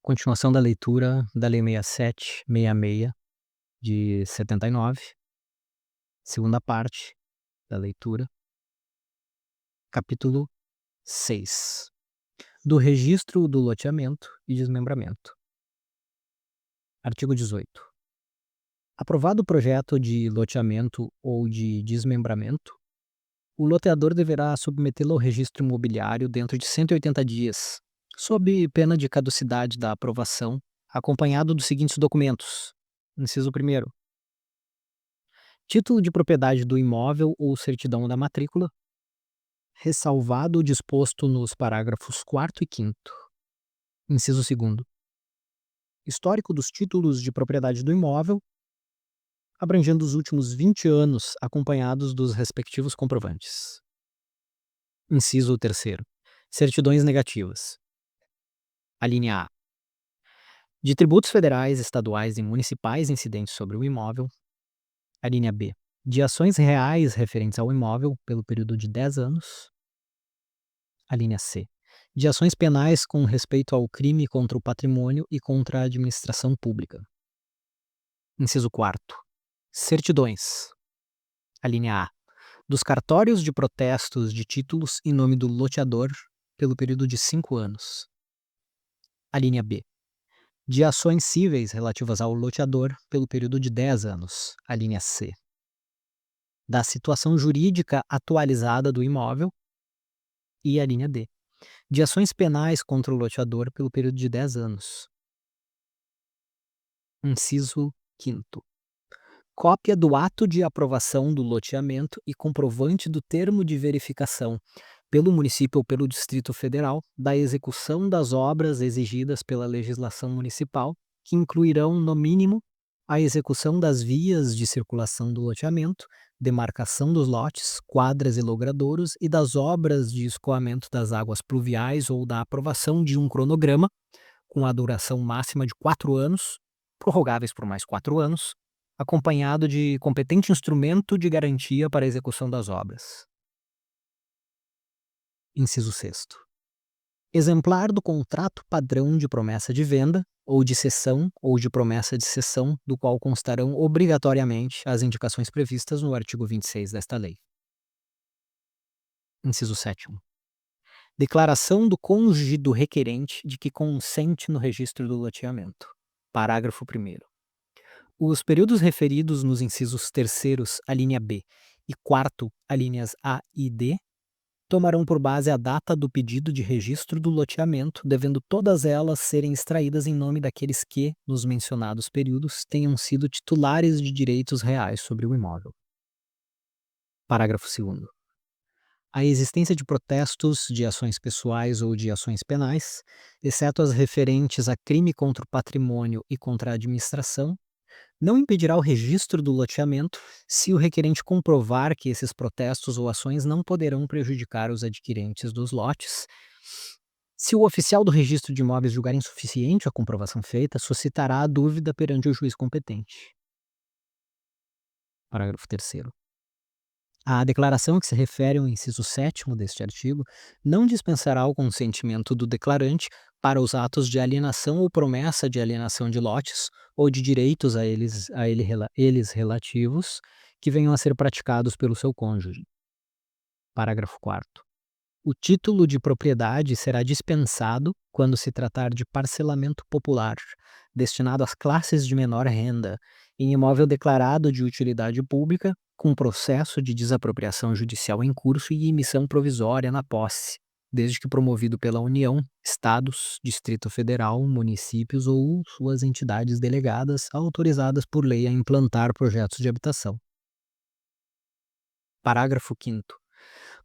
Continuação da leitura da Lei 6766 de 79, segunda parte da leitura, capítulo 6, do registro do loteamento e desmembramento. Artigo 18. Aprovado o projeto de loteamento ou de desmembramento, o loteador deverá submetê-lo ao registro imobiliário dentro de 180 dias, sob pena de caducidade da aprovação, acompanhado dos seguintes documentos. Inciso 1º. Título de propriedade do imóvel ou certidão da matrícula, ressalvado o disposto nos parágrafos 4º e 5º. Inciso 2º. Histórico dos títulos de propriedade do imóvel, abrangendo os últimos 20 anos, acompanhados dos respectivos comprovantes. Inciso 3º. Certidões negativas. Alínea A. De tributos federais, estaduais e municipais incidentes sobre o imóvel. Alínea B. De ações reais referentes ao imóvel pelo período de 10 anos. Alínea C. De ações penais com respeito ao crime contra o patrimônio e contra a administração pública. Inciso 4º. Certidões. Alínea A. Dos cartórios de protestos de títulos em nome do loteador pelo período de 5 anos. Alínea B. De ações cíveis relativas ao loteador pelo período de 10 anos. Alínea C. Da situação jurídica atualizada do imóvel. E a linha D. De ações penais contra o loteador pelo período de 10 anos. Inciso 5º. Cópia do ato de aprovação do loteamento e comprovante do termo de verificação pelo município ou pelo Distrito Federal da execução das obras exigidas pela legislação municipal, que incluirão, no mínimo, a execução das vias de circulação do loteamento, demarcação dos lotes, quadras e logradouros e das obras de escoamento das águas pluviais ou da aprovação de um cronograma, com a duração máxima de 4 anos, prorrogáveis por mais 4 anos, acompanhado de competente instrumento de garantia para a execução das obras. Inciso 6º. Exemplar do contrato padrão de promessa de venda, ou de cessão, ou de promessa de cessão, do qual constarão obrigatoriamente as indicações previstas no artigo 26 desta lei. Inciso 7º. Declaração do cônjuge do requerente de que consente no registro do loteamento. Parágrafo 1º. Os períodos referidos nos incisos 3º, alínea B, e 4º, alíneas A e D, tomarão por base a data do pedido de registro do loteamento, devendo todas elas serem extraídas em nome daqueles que, nos mencionados períodos, tenham sido titulares de direitos reais sobre o imóvel. Parágrafo 2º. A existência de protestos, de ações pessoais ou de ações penais, exceto as referentes a crime contra o patrimônio e contra a administração, não impedirá o registro do loteamento se o requerente comprovar que esses protestos ou ações não poderão prejudicar os adquirentes dos lotes. Se o oficial do registro de imóveis julgar insuficiente a comprovação feita, suscitará a dúvida perante o juiz competente. Parágrafo 3º. A declaração que se refere ao inciso 7º deste artigo não dispensará o consentimento do declarante para os atos de alienação ou promessa de alienação de lotes ou de direitos a eles relativos que venham a ser praticados pelo seu cônjuge. Parágrafo 4º. O título de propriedade será dispensado quando se tratar de parcelamento popular, destinado às classes de menor renda, em imóvel declarado de utilidade pública, com processo de desapropriação judicial em curso e emissão provisória na posse, desde que promovido pela União, Estados, Distrito Federal, municípios ou suas entidades delegadas autorizadas por lei a implantar projetos de habitação. Parágrafo 5º.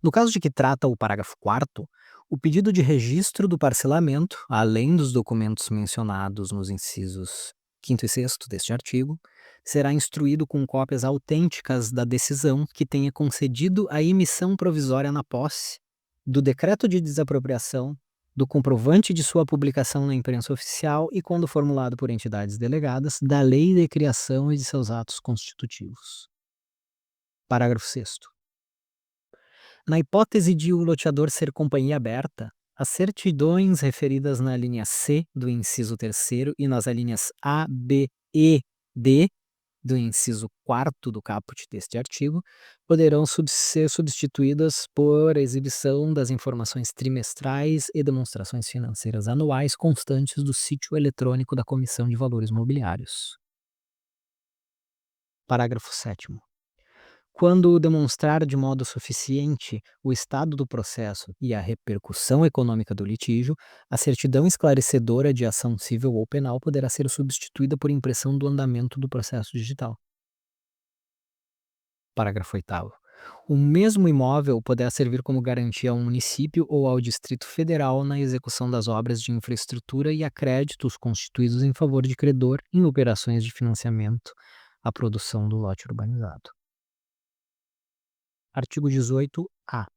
No caso de que trata o parágrafo 4º, o pedido de registro do parcelamento, além dos documentos mencionados nos incisos 5º e 6º deste artigo, será instruído com cópias autênticas da decisão que tenha concedido a emissão provisória na posse, do decreto de desapropriação, do comprovante de sua publicação na imprensa oficial e, quando formulado por entidades delegadas, da lei de criação e de seus atos constitutivos. Parágrafo 6º. Na hipótese de o loteador ser companhia aberta, As certidões referidas na linha C do inciso terceiro e nas alíneas A, B, E, D do inciso quarto do caput deste artigo poderão ser substituídas por exibição das informações trimestrais e demonstrações financeiras anuais constantes do sítio eletrônico da Comissão de Valores Mobiliários. Parágrafo 7º. Quando demonstrar de modo suficiente o estado do processo e a repercussão econômica do litígio, a certidão esclarecedora de ação civil ou penal poderá ser substituída por impressão do andamento do processo digital. Parágrafo 8º. O mesmo imóvel poderá servir como garantia a um município ou ao Distrito Federal na execução das obras de infraestrutura e a créditos constituídos em favor de credor em operações de financiamento à produção do lote urbanizado. Artigo 18-A.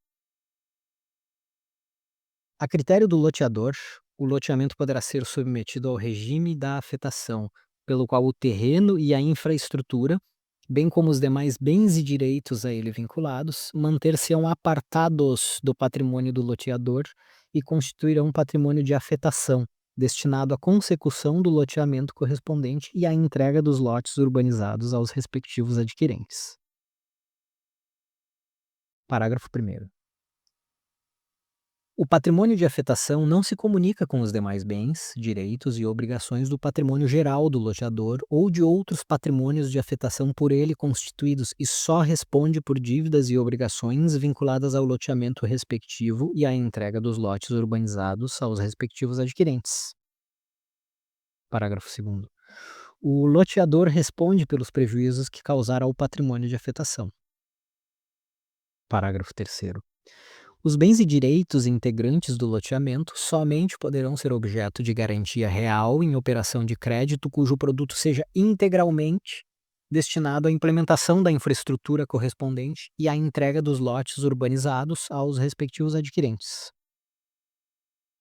A critério do loteador, o loteamento poderá ser submetido ao regime da afetação, pelo qual o terreno e a infraestrutura, bem como os demais bens e direitos a ele vinculados, manter-se-ão apartados do patrimônio do loteador e constituirão patrimônio de afetação, destinado à consecução do loteamento correspondente e à entrega dos lotes urbanizados aos respectivos adquirentes. Parágrafo 1º. O patrimônio de afetação não se comunica com os demais bens, direitos e obrigações do patrimônio geral do loteador ou de outros patrimônios de afetação por ele constituídos e só responde por dívidas e obrigações vinculadas ao loteamento respectivo e à entrega dos lotes urbanizados aos respectivos adquirentes. Parágrafo 2º. O loteador responde pelos prejuízos que causar ao patrimônio de afetação. Parágrafo 3º. Os bens e direitos integrantes do loteamento somente poderão ser objeto de garantia real em operação de crédito cujo produto seja integralmente destinado à implementação da infraestrutura correspondente e à entrega dos lotes urbanizados aos respectivos adquirentes.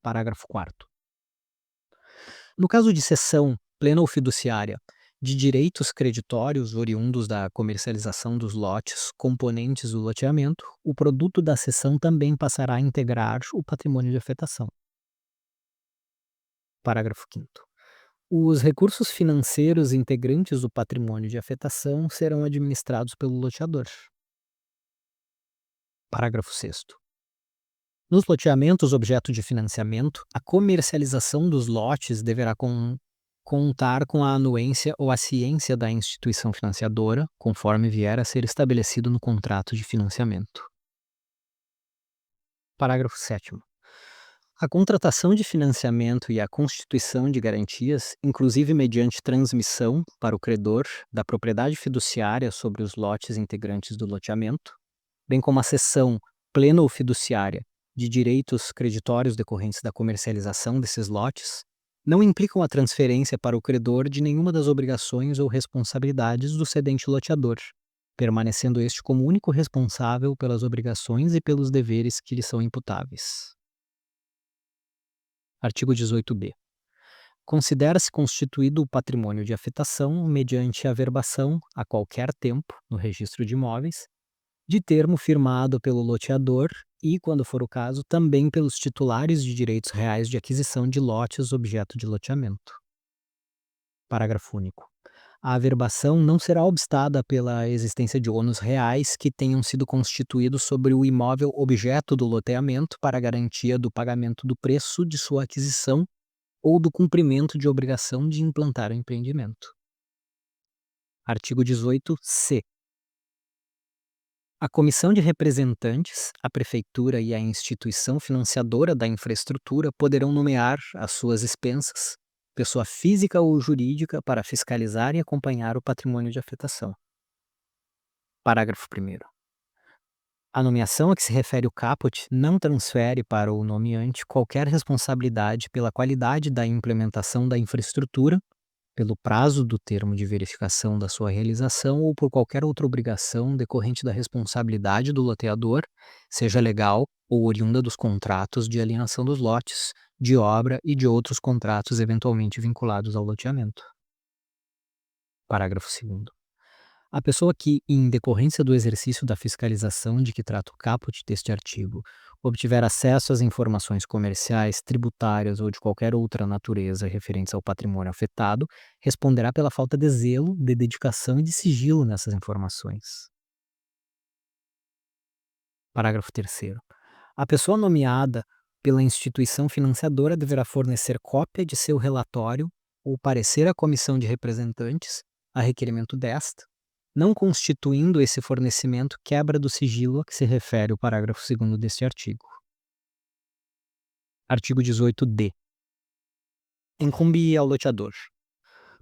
Parágrafo 4º. No caso de cessão plena ou fiduciária de direitos creditórios oriundos da comercialização dos lotes componentes do loteamento, o produto da cessão também passará a integrar o patrimônio de afetação. Parágrafo 5º. Os recursos financeiros integrantes do patrimônio de afetação serão administrados pelo loteador. Parágrafo 6º. Nos loteamentos objeto de financiamento, a comercialização dos lotes deverá contar com a anuência ou a ciência da instituição financiadora, conforme vier a ser estabelecido no contrato de financiamento. Parágrafo 7º. A contratação de financiamento e a constituição de garantias, inclusive mediante transmissão para o credor da propriedade fiduciária sobre os lotes integrantes do loteamento, bem como a cessão plena ou fiduciária de direitos creditórios decorrentes da comercialização desses lotes, não implicam a transferência para o credor de nenhuma das obrigações ou responsabilidades do cedente loteador, permanecendo este como único responsável pelas obrigações e pelos deveres que lhe são imputáveis. Artigo 18b. Considera-se constituído o patrimônio de afetação mediante averbação, a qualquer tempo, no registro de imóveis, de termo firmado pelo loteador e, quando for o caso, também pelos titulares de direitos reais de aquisição de lotes objeto de loteamento. Parágrafo único. A averbação não será obstada pela existência de ônus reais que tenham sido constituídos sobre o imóvel objeto do loteamento para garantia do pagamento do preço de sua aquisição ou do cumprimento de obrigação de implantar o empreendimento. Artigo 18-C. A comissão de representantes, a prefeitura e a instituição financiadora da infraestrutura poderão nomear, às suas expensas, pessoa física ou jurídica para fiscalizar e acompanhar o patrimônio de afetação. Parágrafo 1º. A nomeação a que se refere o caput não transfere para o nomeante qualquer responsabilidade pela qualidade da implementação da infraestrutura, pelo prazo do termo de verificação da sua realização ou por qualquer outra obrigação decorrente da responsabilidade do loteador, seja legal ou oriunda dos contratos de alienação dos lotes, de obra e de outros contratos eventualmente vinculados ao loteamento. Parágrafo 2º. A pessoa que, em decorrência do exercício da fiscalização de que trata o caput deste artigo, obtiver acesso às informações comerciais, tributárias ou de qualquer outra natureza referentes ao patrimônio afetado, responderá pela falta de zelo, de dedicação e de sigilo nessas informações. Parágrafo 3º. A pessoa nomeada pela instituição financiadora deverá fornecer cópia de seu relatório ou parecer à comissão de representantes, a requerimento desta, não constituindo esse fornecimento quebra do sigilo a que se refere o parágrafo 2º deste artigo. Artigo 18-D. Incumbe ao loteador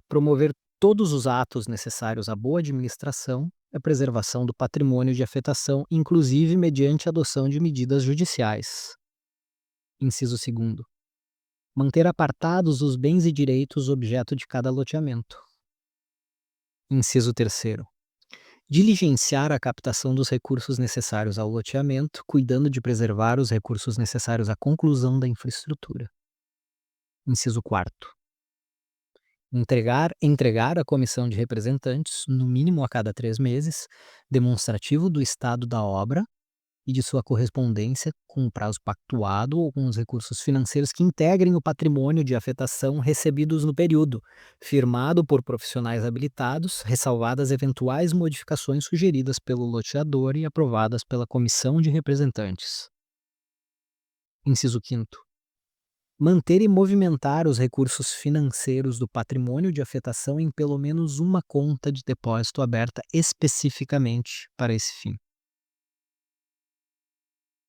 promover todos os atos necessários à boa administração e à preservação do patrimônio de afetação, inclusive mediante a adoção de medidas judiciais. Inciso 2º. Manter apartados os bens e direitos objeto de cada loteamento. Inciso 3º. Diligenciar a captação dos recursos necessários ao loteamento, cuidando de preservar os recursos necessários à conclusão da infraestrutura. Inciso 4º. Entregar à comissão de representantes, no mínimo a cada 3 meses, demonstrativo do estado da obra e de sua correspondência com o prazo pactuado ou com os recursos financeiros que integrem o patrimônio de afetação recebidos no período, firmado por profissionais habilitados, ressalvadas eventuais modificações sugeridas pelo loteador e aprovadas pela comissão de representantes. Inciso 5º. Manter e movimentar os recursos financeiros do patrimônio de afetação em pelo menos uma conta de depósito aberta especificamente para esse fim.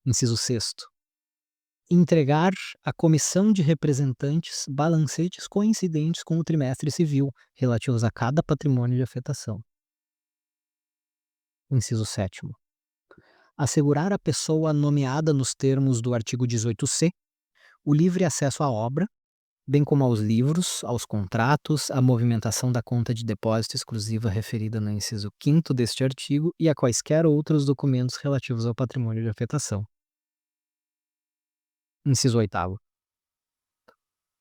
Inciso 6º. Entregar à comissão de representantes balancetes coincidentes com o trimestre civil, relativos a cada patrimônio de afetação. Inciso 7º. Assegurar à pessoa nomeada nos termos do artigo 18C o livre acesso à obra, bem como aos livros, aos contratos, à movimentação da conta de depósito exclusiva referida no inciso 5º deste artigo e a quaisquer outros documentos relativos ao patrimônio de afetação. Inciso 8º.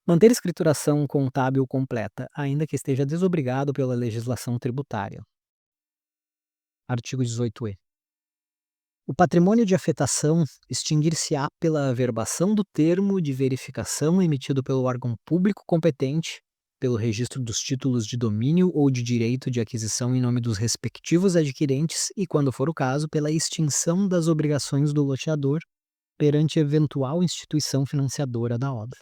Manter escrituração contábil completa, ainda que esteja desobrigado pela legislação tributária. Artigo 18-E. O patrimônio de afetação extinguir-se-á pela averbação do termo de verificação emitido pelo órgão público competente, pelo registro dos títulos de domínio ou de direito de aquisição em nome dos respectivos adquirentes e, quando for o caso, pela extinção das obrigações do loteador perante eventual instituição financiadora da obra.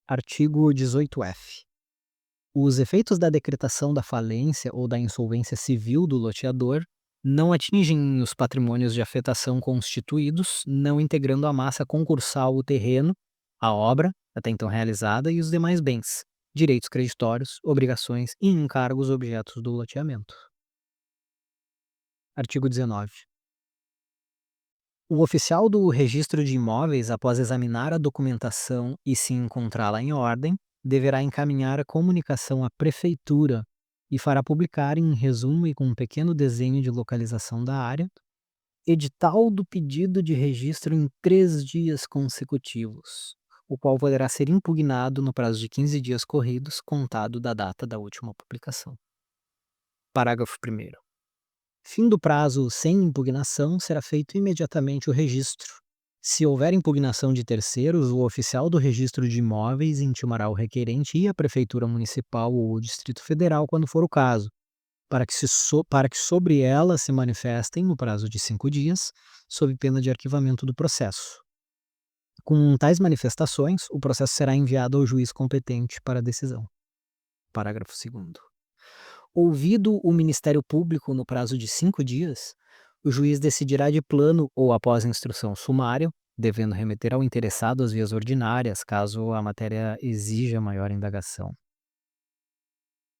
Artigo 18-F. Os efeitos da decretação da falência ou da insolvência civil do loteador não atingem os patrimônios de afetação constituídos, não integrando a massa concursal o terreno, a obra, até então realizada, e os demais bens, direitos creditórios, obrigações e encargos objetos do loteamento. Artigo 19. O oficial do registro de imóveis, após examinar a documentação e se encontrá-la em ordem, deverá encaminhar a comunicação à prefeitura e fará publicar, em resumo e com um pequeno desenho de localização da área, edital do pedido de registro em 3 dias consecutivos, o qual poderá ser impugnado no prazo de 15 dias corridos, contado da data da última publicação. Parágrafo 1º. Fim do prazo sem impugnação, será feito imediatamente o registro. Se houver impugnação de terceiros, o oficial do registro de imóveis intimará o requerente e a Prefeitura Municipal ou o Distrito Federal, quando for o caso, para que sobre ela se manifestem no prazo de 5 dias, sob pena de arquivamento do processo. Com tais manifestações, o processo será enviado ao juiz competente para decisão. Parágrafo 2º. Ouvido o Ministério Público no prazo de 5 dias, o juiz decidirá de plano ou após instrução sumária, devendo remeter ao interessado as vias ordinárias, caso a matéria exija maior indagação.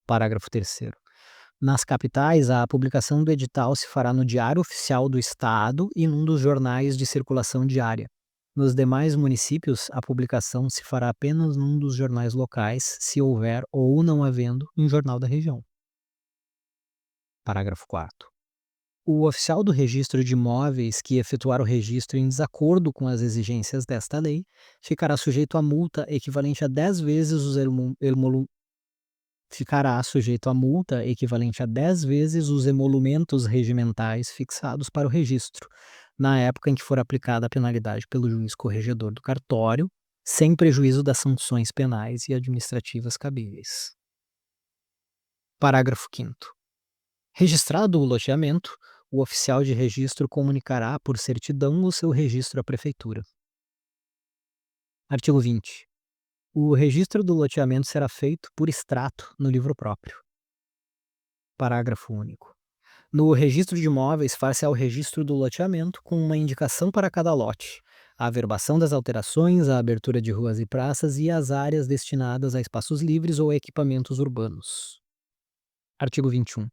Parágrafo 3º. Nas capitais, a publicação do edital se fará no Diário Oficial do Estado e num dos jornais de circulação diária. Nos demais municípios, a publicação se fará apenas num dos jornais locais, se houver ou não havendo um jornal da região. Parágrafo 4º. O oficial do registro de imóveis que efetuar o registro em desacordo com as exigências desta lei ficará sujeito a multa equivalente a 10 vezes os ficará sujeito a multa equivalente a 10 vezes os emolumentos regimentais fixados para o registro, na época em que for aplicada a penalidade pelo juiz corregedor do cartório, sem prejuízo das sanções penais e administrativas cabíveis. Parágrafo 5º. Registrado o loteamento, o oficial de registro comunicará por certidão o seu registro à prefeitura. Artigo 20. O registro do loteamento será feito por extrato no livro próprio. Parágrafo único. No registro de imóveis, far-se-á o registro do loteamento com uma indicação para cada lote, a averbação das alterações, a abertura de ruas e praças e as áreas destinadas a espaços livres ou a equipamentos urbanos. Artigo 21.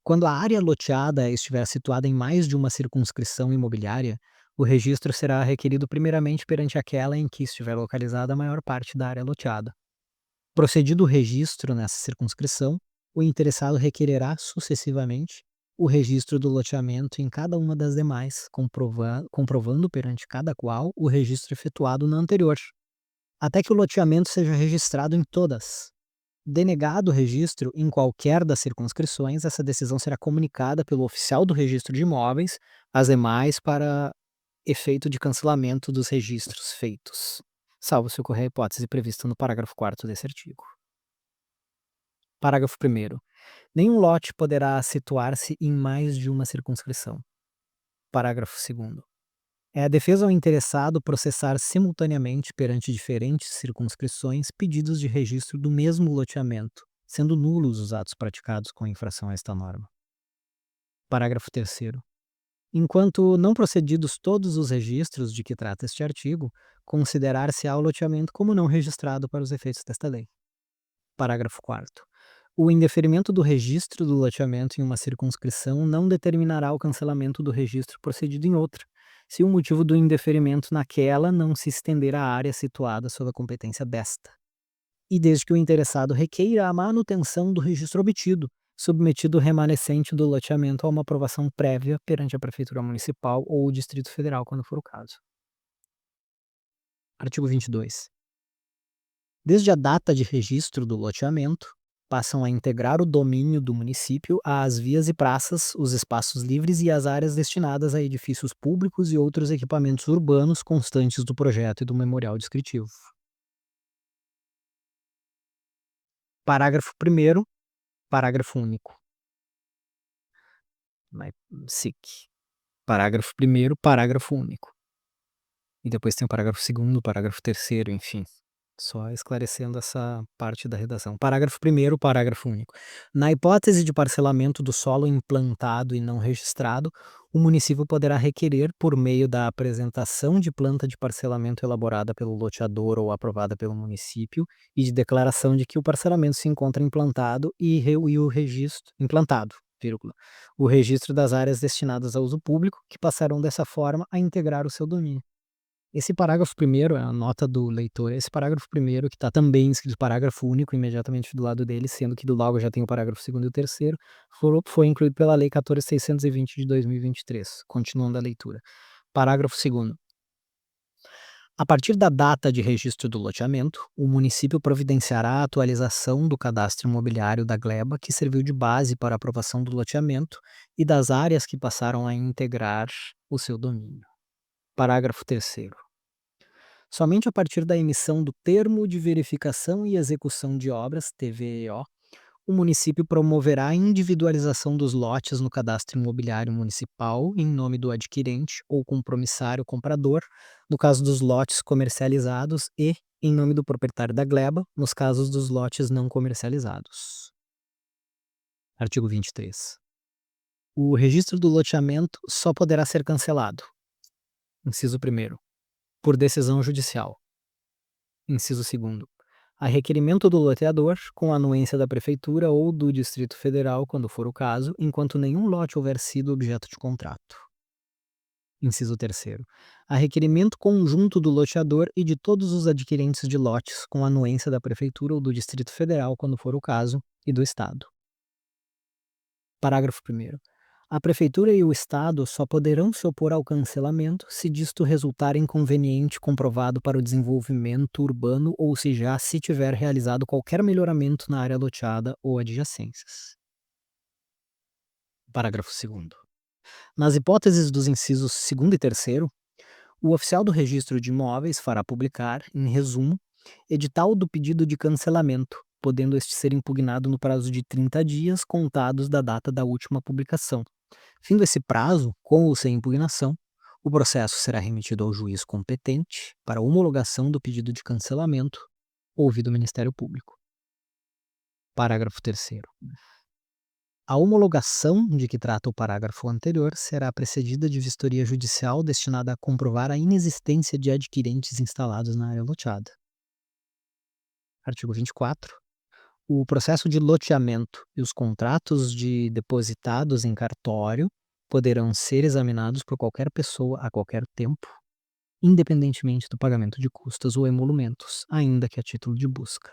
Quando a área loteada estiver situada em mais de uma circunscrição imobiliária, o registro será requerido primeiramente perante aquela em que estiver localizada a maior parte da área loteada. Procedido o registro nessa circunscrição, o interessado requererá sucessivamente o registro do loteamento em cada uma das demais, comprovando perante cada qual o registro efetuado na anterior, até que o loteamento seja registrado em todas. Denegado o registro em qualquer das circunscrições, essa decisão será comunicada pelo oficial do registro de imóveis às demais para efeito de cancelamento dos registros feitos, salvo se ocorrer a hipótese prevista no parágrafo 4º desse artigo. Parágrafo 1º. Nenhum lote poderá situar-se em mais de uma circunscrição. Parágrafo 2º. É a defesa ao interessado processar simultaneamente perante diferentes circunscrições pedidos de registro do mesmo loteamento, sendo nulos os atos praticados com infração a esta norma. Parágrafo 3º. Enquanto não procedidos todos os registros de que trata este artigo, considerar-se-á o loteamento como não registrado para os efeitos desta lei. Parágrafo 4º. O indeferimento do registro do loteamento em uma circunscrição não determinará o cancelamento do registro procedido em outra, se o motivo do indeferimento naquela não se estender à área situada sob a competência desta, e desde que o interessado requeira a manutenção do registro obtido, submetido o remanescente do loteamento a uma aprovação prévia perante a Prefeitura Municipal ou o Distrito Federal, quando for o caso. Artigo 22. Desde a data de registro do loteamento, passam a integrar o domínio do município às vias e praças, os espaços livres e as áreas destinadas a edifícios públicos e outros equipamentos urbanos constantes do projeto e do memorial descritivo. Parágrafo 1º, parágrafo único. SIC. Parágrafo 1º, parágrafo único. E depois tem o parágrafo 2º, parágrafo 3º, enfim. Só esclarecendo essa parte da redação. Parágrafo 1º, parágrafo único. Na hipótese de parcelamento do solo implantado e não registrado, o município poderá requerer, por meio da apresentação de planta de parcelamento elaborada pelo loteador ou aprovada pelo município, e de declaração de que o parcelamento se encontra implantado e o registro implantado, vírgula, o registro das áreas destinadas a uso público, que passarão dessa forma a integrar o seu domínio. Esse parágrafo 1º é a nota do leitor, esse parágrafo 1º que está também escrito parágrafo único imediatamente do lado dele, sendo que do logo já tem o parágrafo 2º e o 3º, foi incluído pela Lei 14.620 de 2023. Continuando a leitura. Parágrafo 2º. A partir da data de registro do loteamento, o município providenciará a atualização do cadastro imobiliário da gleba que serviu de base para a aprovação do loteamento e das áreas que passaram a integrar o seu domínio. Parágrafo 3º. Somente a partir da emissão do Termo de Verificação e Execução de Obras, TVEO, o município promoverá a individualização dos lotes no cadastro imobiliário municipal em nome do adquirente ou compromissário comprador, no caso dos lotes comercializados, e em nome do proprietário da gleba, nos casos dos lotes não comercializados. Artigo 23. O registro do loteamento só poderá ser cancelado. Inciso 1º. Por decisão judicial. Inciso 2º. A requerimento do loteador, com a anuência da Prefeitura ou do Distrito Federal, quando for o caso, enquanto nenhum lote houver sido objeto de contrato. Inciso 3º. A requerimento conjunto do loteador e de todos os adquirentes de lotes, com a anuência da Prefeitura ou do Distrito Federal, quando for o caso, e do Estado. Parágrafo 1º. A prefeitura e o Estado só poderão se opor ao cancelamento se disto resultar inconveniente comprovado para o desenvolvimento urbano ou se tiver realizado qualquer melhoramento na área loteada ou adjacências. Parágrafo 2º. Nas hipóteses dos incisos 2º e 3º, o oficial do registro de imóveis fará publicar, em resumo, edital do pedido de cancelamento, podendo este ser impugnado no prazo de 30 dias contados da data da última publicação. Findo esse prazo, com ou sem impugnação, o processo será remetido ao juiz competente para homologação do pedido de cancelamento, ouvido o Ministério Público. Parágrafo 3º. A homologação de que trata o parágrafo anterior será precedida de vistoria judicial destinada a comprovar a inexistência de adquirentes instalados na área loteada. Artigo 24. O processo de loteamento e os contratos depositados em cartório poderão ser examinados por qualquer pessoa a qualquer tempo, independentemente do pagamento de custas ou emolumentos, ainda que a título de busca.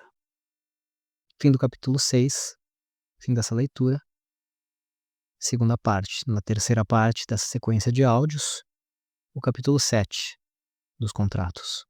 Fim do capítulo 6. Fim dessa leitura. Segunda parte. Na terceira parte dessa sequência de áudios, o capítulo 7 dos contratos.